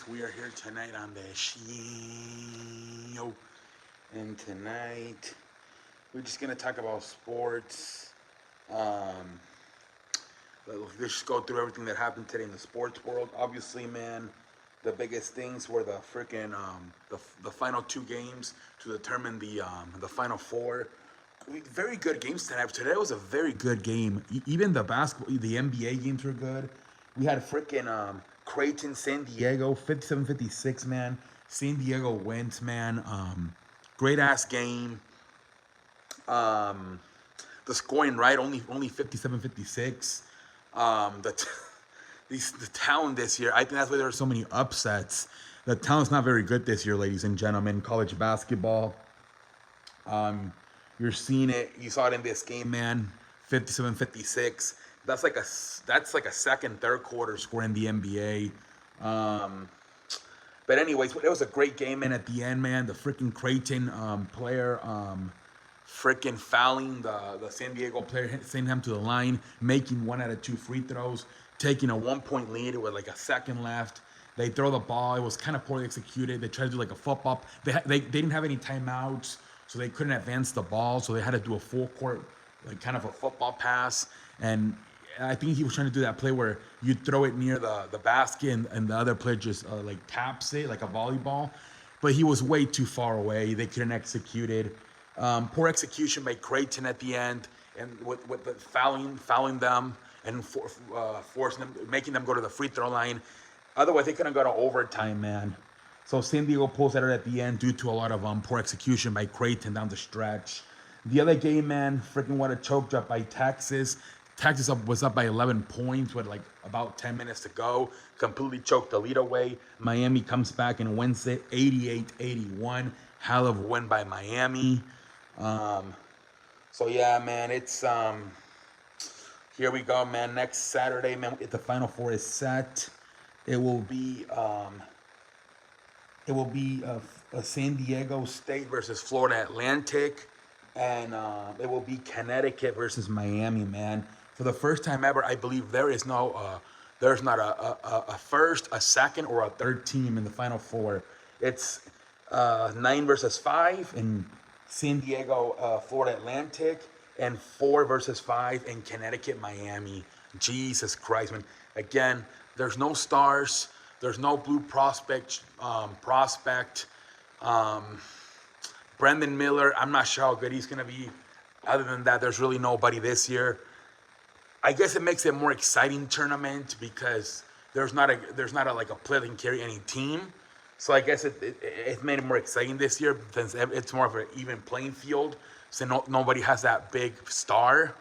Maddness. We are here tonight on the show. And tonight, we're just going to talk about sports. Um, let's just go through everything that happened today in the sports world. Obviously, man, the biggest things were the freaking the final two games to determine the final four. Very good games tonight. Today was a very good game. Even the basketball, the NBA games were good. We had freaking Creighton, San Diego, 57-56, man. San Diego wins, man. Great ass game. Um, the scoring right, only 57-56. The town this year, I think that's why there are so many upsets. The town's not very good this year, ladies and gentlemen. College basketball. Um, you're seeing it. You saw it in this game, man. 57-56. That's like a second, third quarter score in the NBA. But anyways, it was a great game, man. At the end, man, the freaking Creighton player freaking fouling the San Diego player, sending him to the line, making 1 out of 2 free throws, taking a 1-point lead with like a second left. They throw the ball. It was kind of poorly executed. They tried to do like a football. They didn't have any timeouts, so they couldn't advance the ball. So they had to do a full court, like kind of a football pass. And I think he was trying to do that play where you throw it near the basket and the other player just like taps it like a volleyball. But he was way too far away. They couldn't execute it. Poor execution by Creighton at the end, and with the fouling them and forcing them, making them go to the free throw line. Otherwise, they couldn't go to overtime, man. So San Diego pulls that out at the end due to a lot of poor execution by Creighton down the stretch. The other game, man, freaking what a choke job by Texas. Texas was up by 11 points with like about 10 minutes to go. Completely choked the lead away. Miami comes back and wins it 88-81. Hell of a win by Miami. So yeah, man, it's here we go, man. Next Saturday, man, if the Final Four is set, it will be a San Diego State versus Florida Atlantic, and it will be Connecticut versus Miami, man. For the first time ever, I believe there's not a first, a second, or a third team in the Final Four. It's 9 versus 5 in San Diego, Florida Atlantic, and 4 versus 5 in Connecticut, Miami. Jesus Christ, man. Again, there's no stars. There's no blue prospect. Brendan Miller, I'm not sure how good he's going to be. Other than that, there's really nobody this year. I guess it makes it a more exciting tournament because there's not a like a player that can carry any team. So I guess it made it more exciting this year since it's more of an even playing field. So nobody has that big star.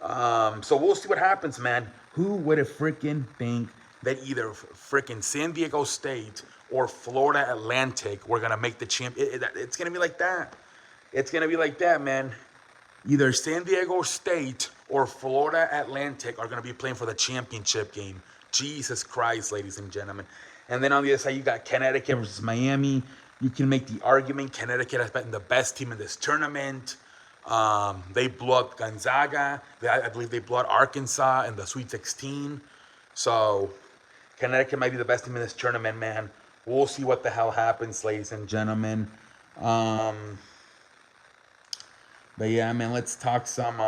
So we'll see what happens, man. Who would have freaking think that either freaking San Diego State or Florida Atlantic were gonna make the champ? It's gonna be like that. It's gonna be like that, man. Either San Diego State or Florida Atlantic are gonna be playing for the championship game. Jesus Christ, ladies and gentlemen. And then on the other side, you got Connecticut versus Miami. You can make the argument Connecticut has been the best team in this tournament. They blew up Gonzaga. I believe they blew out Arkansas in the Sweet 16. So Connecticut might be the best team in this tournament, man. We'll see what the hell happens, ladies and gentlemen. But yeah, man, let's talk some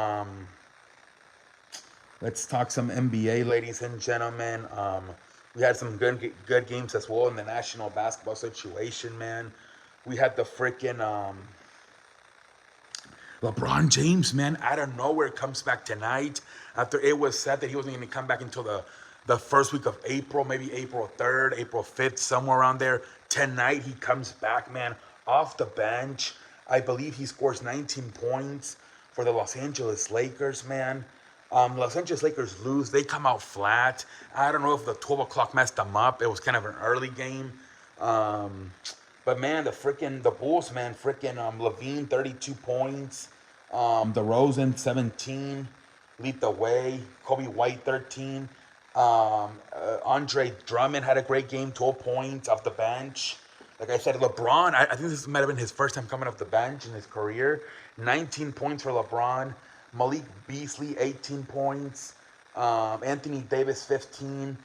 NBA, ladies and gentlemen. We had some good games as well in the national basketball situation, man. We had the freaking LeBron James, man, out of nowhere comes back tonight after it was said that he wasn't going to come back until the first week of April, maybe April 3rd, April 5th, somewhere around there. Tonight he comes back, man, off the bench. I believe he scores 19 points for the Los Angeles Lakers, man. Los Angeles Lakers lose. They come out flat. I don't know if the 12 o'clock messed them up. It was kind of an early game. But, man, the Bulls, man, Levine, 32 points. DeRozan, 17. Lead the way. Kobe White, 13. Andre Drummond had a great game, 12 points off the bench. Like I said, LeBron, I think this might have been his first time coming off the bench in his career. 19 points for LeBron. Malik Beasley, 18 points. Anthony Davis, 15.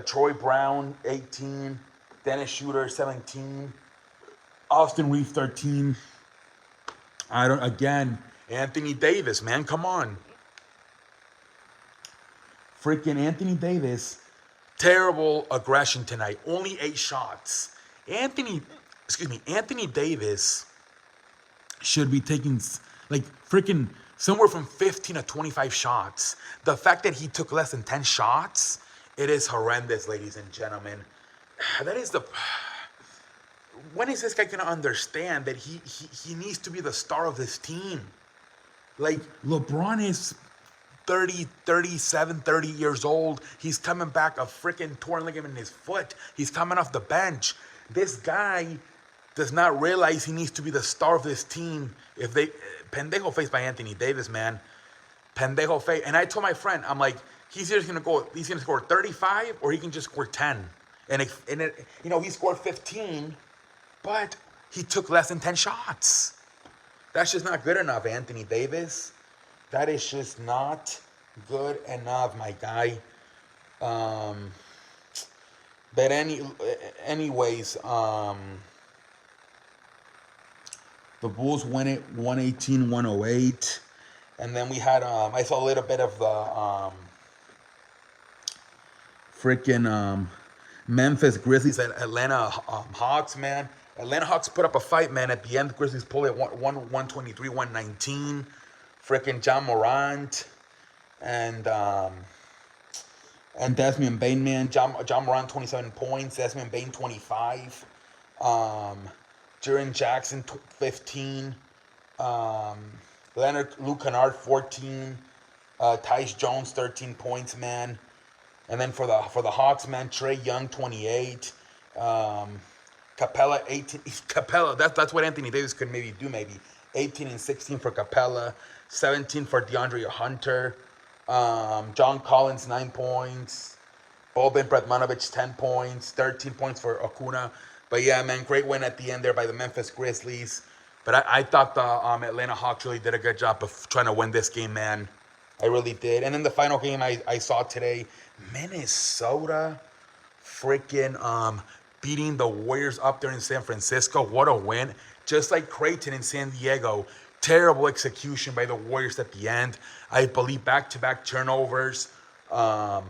Troy Brown, 18. Dennis Shooter, 17. Austin Reeves, 13. Again, Anthony Davis, man, come on. Freaking Anthony Davis, terrible aggression tonight. Only 8 shots. Anthony Davis should be taking like freaking somewhere from 15 to 25 shots. The fact that he took less than 10 shots, it is horrendous, ladies and gentlemen. That is the. When is this guy gonna understand that he needs to be the star of this team? Like, LeBron is 30, 37, 30 years old. He's coming back a freaking torn ligament in his foot. He's coming off the bench. This guy does not realize he needs to be the star of this team. If they pendejo face by Anthony Davis, man. Pendejo face. And I told my friend, I'm like, he's gonna score 35 or he can just score 10. And he scored 15, but he took less than 10 shots. That's just not good enough, Anthony Davis. That is just not good enough, my guy. But anyways, the Bulls win it 118-108. And then we had, I saw a little bit of the freaking Memphis Grizzlies and Atlanta Hawks, man. Atlanta Hawks put up a fight, man. At the end, the Grizzlies pulled it 123-119. Freaking John Morant and Desmond Bain, man. John Morant 27 points. Desmond Bain 25. Jaren Jackson 15. Luke Kennard 14. Tyus Jones 13 points, man. And then for the Hawks, man, Trae Young 28. Capella 18. Capella, that's what Anthony Davis could maybe do, maybe. 18 and 16 for Capella. 17 for DeAndre Hunter. John Collins, 9 points. Boban Bradmanovic, 10 points. 13 points for Acuna. But yeah, man, great win at the end there by the Memphis Grizzlies. But I thought the Atlanta Hawks really did a good job of trying to win this game, man. I really did. And then the final game I saw today, Minnesota freaking beating the Warriors up there in San Francisco. What a win. Just like Creighton in San Diego. Terrible execution by the Warriors at the end. I believe back-to-back turnovers. Pendejo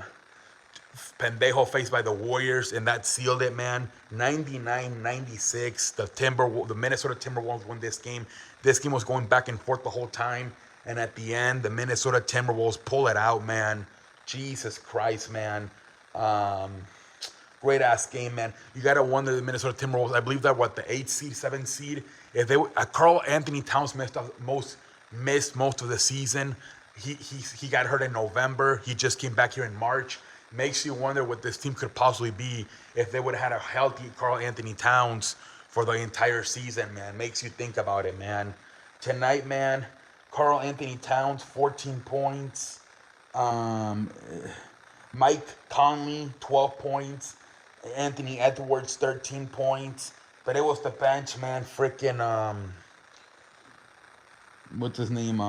faced by the Warriors, and that sealed it, man. 99-96. The Minnesota Timberwolves won this game. This game was going back and forth the whole time. And at the end, the Minnesota Timberwolves pull it out, man. Jesus Christ, man. Great ass game, man. You gotta wonder the Minnesota Timberwolves. I believe that the 8th seed, 7th seed. If they Karl Anthony Towns missed most of the season. He got hurt in November. He just came back here in March. Makes you wonder what this team could possibly be if they would have had a healthy Karl Anthony Towns for the entire season, man. Makes you think about it, man. Tonight, man, Karl Anthony Towns, 14 points. Mike Conley, 12 points. Anthony Edwards, 13 points. But it was the bench, man. Freaking, what's his name?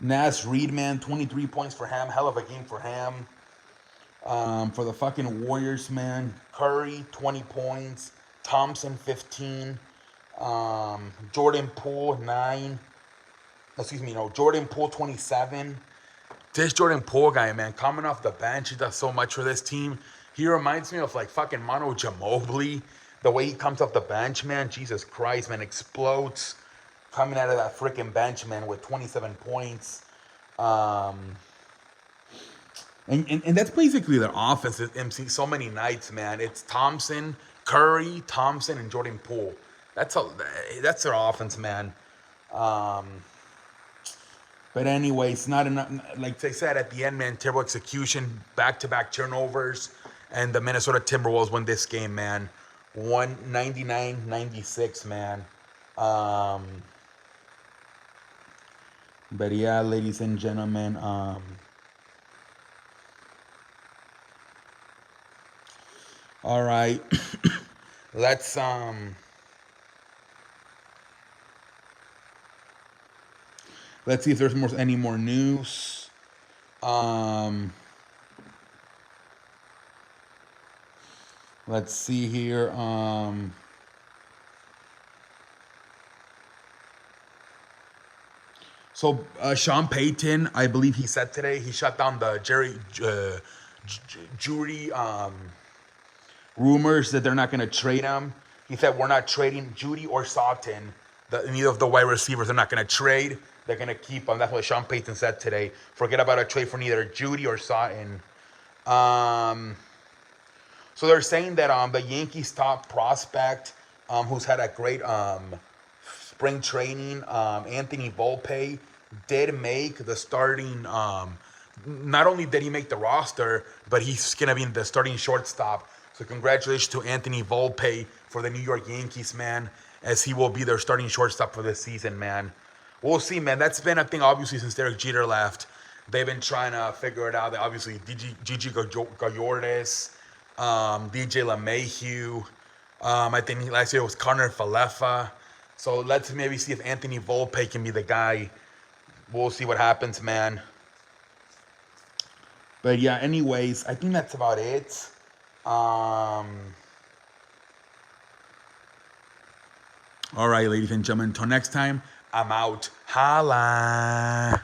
Nas Reed, man, 23 points for him. Hell of a game for him. For the fucking Warriors, man, Curry, 20 points. Thompson, 15. Jordan Poole, 9. Jordan Poole, 27. This Jordan Poole guy, man, coming off the bench, he does so much for this team. He reminds me of like fucking Manu Ginobili. The way he comes off the bench, man, Jesus Christ, man, explodes. Coming out of that freaking bench, man, with 27 points. And that's basically their offense, MC, so many nights, man. It's Thompson, Curry, Thompson, and Jordan Poole. That's their offense, man. But anyways, not enough. Like they said at the end, man, terrible execution, back-to-back turnovers, and the Minnesota Timberwolves won this game, man. 199-96, man. But yeah, ladies and gentlemen, all right, let's see if there's any more news. Let's see here. So Sean Payton, I believe he said today he shut down the Judy rumors that they're not going to trade him. He said we're not trading Judy or Sutton. Neither of the wide receivers they're not going to trade. They're going to keep him. That's what Sean Payton said today. Forget about a trade for neither Judy or Sutton. Um, so they're saying that the Yankees' top prospect, who's had a great spring training, Anthony Volpe, did make the starting. Not only did he make the roster, but he's gonna be in the starting shortstop. So congratulations to Anthony Volpe for the New York Yankees, man, as he will be their starting shortstop for this season, man. We'll see, man. That's been a thing, obviously, since Derek Jeter left. They've been trying to figure it out. Obviously, Gigi Gayordes, DJ LeMahieu. I think last year it was Connor Falefa. So let's maybe see if Anthony Volpe can be the guy. We'll see what happens, man. But yeah, anyways, I think that's about it. All right, ladies and gentlemen, until next time, I'm out. Holla.